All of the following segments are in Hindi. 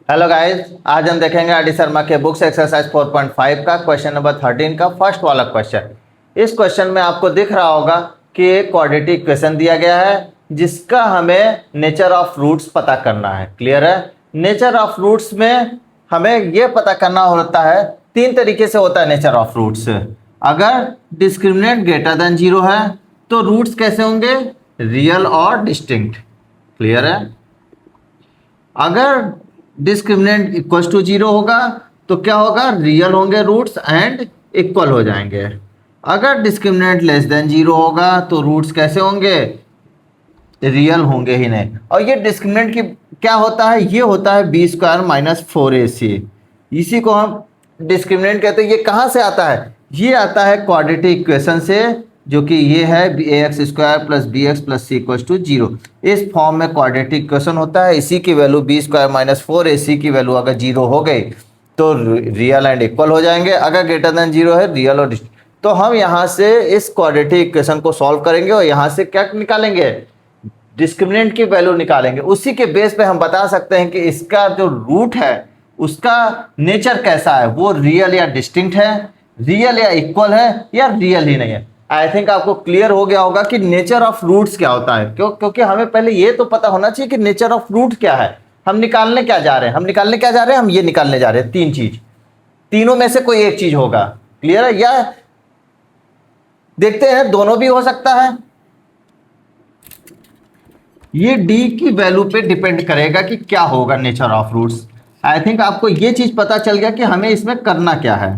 हेलो गाइस, आज हम देखेंगे आर डी शर्मा के बुक्स एक्सरसाइज 4.5 का क्वेश्चन नंबर 13 का फर्स्ट वाला क्वेश्चन। इस क्वेश्चन में आपको दिख रहा होगा कि एक क्वाड्रेटिक इक्वेशन दिया गया है जिसका हमें नेचर ऑफ रूट्स पता करना है। क्लियर है? नेचर ऑफ रूट्स में हमें यह पता करना होता है, तीन तरीके से होता है नेचर ऑफ रूट्स। अगर डिस्क्रिमिनेंट ग्रेटर देन जीरो है तो रूट्स कैसे होंगे? रियल और डिस्टिंक्ट। क्लियर है? अगर डिस्क्रिमिनेंट इक्वल टू जीरो होगा तो क्या होगा? रियल होंगे रूट्स एंड इक्वल हो जाएंगे। अगर डिस्क्रिमिनेंट लेस देन जीरो होगा तो रूट्स कैसे होंगे? रियल होंगे ही नहीं। और ये डिस्क्रिमिनेंट की क्या होता है? ये होता है बी स्क्वायर माइनस 4ac। इसी को हम डिस्क्रिमिनेंट कहते हैं। ये कहाँ से आता है? ये आता है क्वाड्रेटिक इक्वेशन से, जो कि ये है ax square plus B x plus C equal to zero. इस फॉर्म में क्वाड्रेटिक इक्वेशन होता है। इसी की value B square minus 4ac की वैल्यू अगर जीरो हो गई तो रियल एंड इक्वल हो जाएंगे। अगर ग्रेटर देन जीरो है रियल और तो हम यहाँ से इस क्वाड्रेटिक इक्वेशन को सॉल्व करेंगे और यहाँ से क्या निकालेंगे? डिस्क्रिमिनेंट की वैल्यू निकालेंगे। उसी के बेस पे हम बता सकते हैं कि इसका जो रूट है उसका नेचर कैसा है, वो रियल या डिस्टिंक्ट है, रियल या इक्वल है, या रियल ही नहीं है। आई थिंक आपको क्लियर हो गया होगा कि नेचर ऑफ रूट्स क्या होता है। क्योंकि हमें पहले ये तो पता होना चाहिए कि नेचर ऑफ रूट क्या है। हम निकालने क्या जा रहे हैं? हम ये निकालने जा रहे हैं तीन चीज। तीनों में से कोई एक चीज होगा। क्लियर है? या देखते हैं, दोनों भी हो सकता है। ये डी की वैल्यू पे डिपेंड करेगा कि क्या होगा nature of roots. I think आपको ये चीज पता चल गया कि हमें इसमें करना क्या है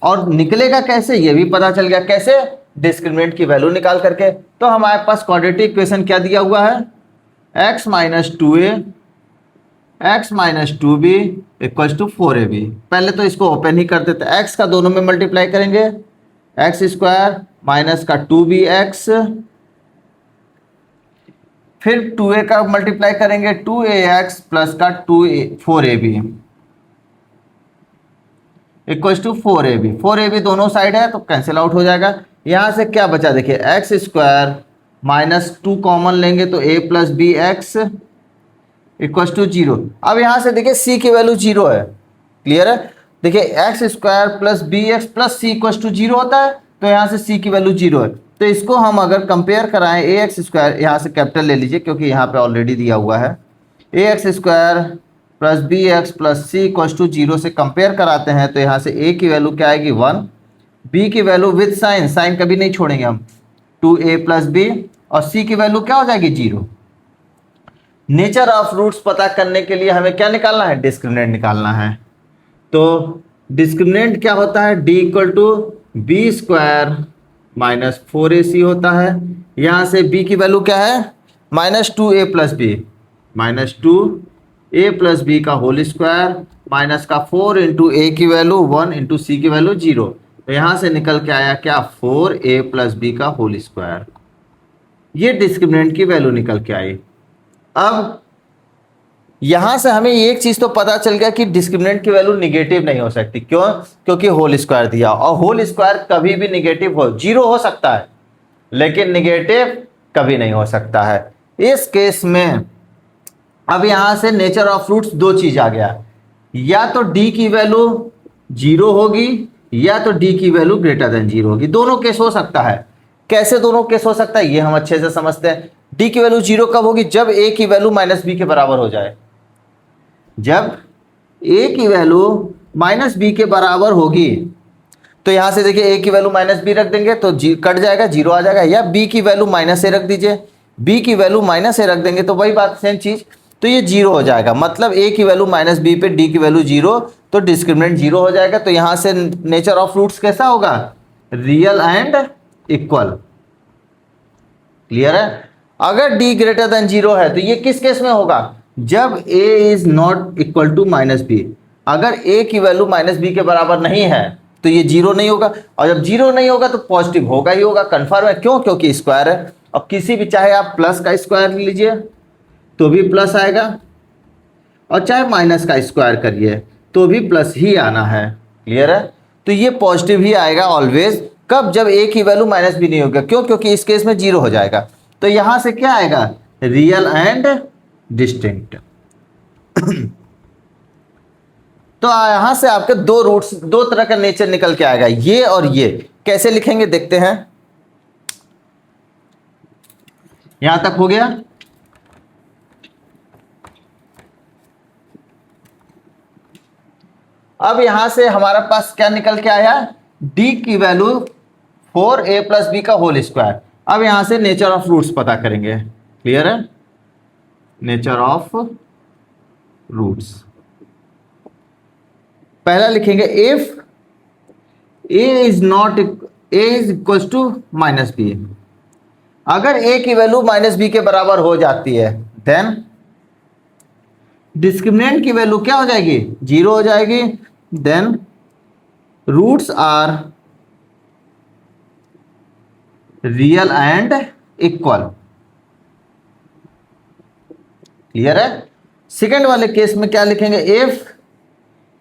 और निकलेगा कैसे, ये भी पता चल गया। कैसे? डिस्क्रिमिनेंट की वैल्यू निकाल करके। तो हमारे पास क्वाड्रेटिक इक्वेशन क्या दिया हुआ है? x minus 2a X minus 2b equal to 4ab। पहले तो इसको ओपन ही कर देते हैं। x का दोनों में मल्टीप्लाई करेंगे, एक्स स्क्वायर माइनस का 2bx, फिर 2a का मल्टीप्लाई करेंगे 2ax प्लस का 4ab इक्वल टू 4ab दोनों साइड है तो कैंसिल आउट हो जाएगा। यहां से क्या बचा? देखिए एक्स स्क्वायर माइनस 2 कॉमन लेंगे तो a plus B X equal to zero. अब यहां से देखिए c की वैल्यू जीरो है। क्लियर है? देखिए X square plus B x plus C equal to zero होता है, तो यहां से c की वैल्यू जीरो है। तो इसको हम अगर कंपेयर कराएं ए एक्स स्क्वायर, यहाँ से कैपिटल ले लीजिए क्योंकि यहाँ पे ऑलरेडी दिया हुआ है, A x square plus B x plus C equal to zero से कंपेयर कराते हैं तो यहाँ से ए की वैल्यू क्या आएगी? 1, बी की वैल्यू विद साइन, साइन कभी नहीं छोड़ेंगे हम, 2a प्लस बी, और सी की वैल्यू क्या हो जाएगी? जीरो। नेचर ऑफ रूट्स पता करने के लिए हमें क्या निकालना है? डिस्क्रिमिनेंट निकालना है। तो डिस्क्रिमिनेंट क्या होता है? D equal to B square minus 4ac होता है। यहाँ से b की वैल्यू क्या है? Minus 2a plus B, minus 2a plus B का होल स्क्वायर माइनस का 4 इंटू ए की वैल्यू 1 इंटू सी की वैल्यू 0। तो यहाँ से निकल के आया क्या? 4a प्लस बी का होल स्क्वायर। ये डिस्क्रिमिनेंट की वैल्यू निकल के आई। अब यहां से हमें एक चीज तो पता चल गया कि डिस्क्रिमिनेंट की वैल्यू निगेटिव नहीं हो सकती। क्यों? क्योंकि होल स्क्वायर दिया, और होल स्क्वायर कभी भी निगेटिव हो, जीरो हो सकता है लेकिन निगेटिव कभी नहीं हो सकता है। इस केस में अब यहां से नेचर ऑफ रूट्स दो चीज आ गया, या तो डी की वैल्यू जीरो होगी या तो डी की वैल्यू ग्रेटर देन जीरो होगी। दोनों केस हो सकता है। कैसे दोनों केस हो सकता है ये हम अच्छे से समझते हैं। डी की वैल्यू जीरो कब होगी? जब ए की वैल्यू माइनस बी के बराबर हो जाए। जब a की वैल्यू माइनस बी के बराबर होगी तो यहां से देखिए a की वैल्यू माइनस बी रख देंगे तो कट जाएगा, जीरो आ जाएगा। या b की वैल्यू माइनस ए रख दीजिए, b की वैल्यू माइनस ए रख देंगे तो वही बात, सेम चीज, तो ये जीरो हो जाएगा। मतलब a की वैल्यू माइनस बी पे d की वैल्यू जीरो, तो डिस्क्रिमिनेंट जीरो हो जाएगा। तो यहां से नेचर ऑफ रूट्स कैसा होगा? Real and equal. क्लियर है? अगर d ग्रेटर देन जीरो है तो ये किस केस में होगा? जब a is not equal to minus B. अगर a की वैल्यू माइनस बी के बराबर नहीं है तो ये जीरो नहीं होगा, और जब जीरो नहीं होगा तो पॉजिटिव होगा ही होगा, कंफर्म है। क्यों? क्योंकि स्क्वायर है। अब किसी भी, चाहे आप प्लस का स्क्वायर लीजिए तो भी प्लस आएगा, और चाहे माइनस का स्क्वायर करिए तो भी प्लस ही आना है। क्लियर है? तो ये पॉजिटिव ही आएगा ऑलवेज। कब? जब a की वैल्यू माइनस बी नहीं होगा। क्यों? क्योंकि इस केस में जीरो हो जाएगा। तो यहां से क्या आएगा? Real and distinct. तो यहां से आपके दो रूट्स, दो तरह का नेचर निकल के आएगा, ये और ये। कैसे लिखेंगे देखते हैं। यहां तक हो गया। अब यहां से हमारे पास क्या निकल के आया, d की वैल्यू 4a प्लस बी का होल स्क्वायर। अब यहां से नेचर ऑफ रूट्स पता करेंगे। क्लियर है? नेचर ऑफ रूट्स पहला लिखेंगे, if a is not a is equal to minus B. अगर a की वैल्यू माइनस बी के बराबर हो जाती है, देन डिस्क्रिमिनेंट की वैल्यू क्या हो जाएगी, 0 हो जाएगी। Then roots are real and equal. Clear है? सेकेंड वाले केस में क्या लिखेंगे, if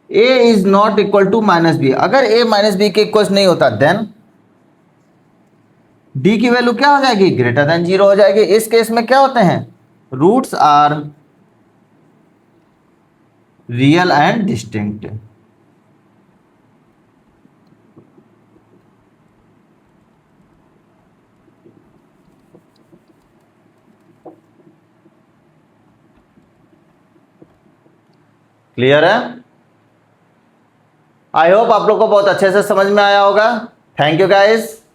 a is not equal to minus B. अगर a माइनस बी के इक्वल नहीं होता, देन d की वैल्यू क्या हो जाएगी, ग्रेटर देन 0 हो जाएगी। इस केस में क्या होते हैं, roots are real and distinct. Clear है? आई होप आप लोग को बहुत अच्छे से समझ में आया होगा। Thank you guys.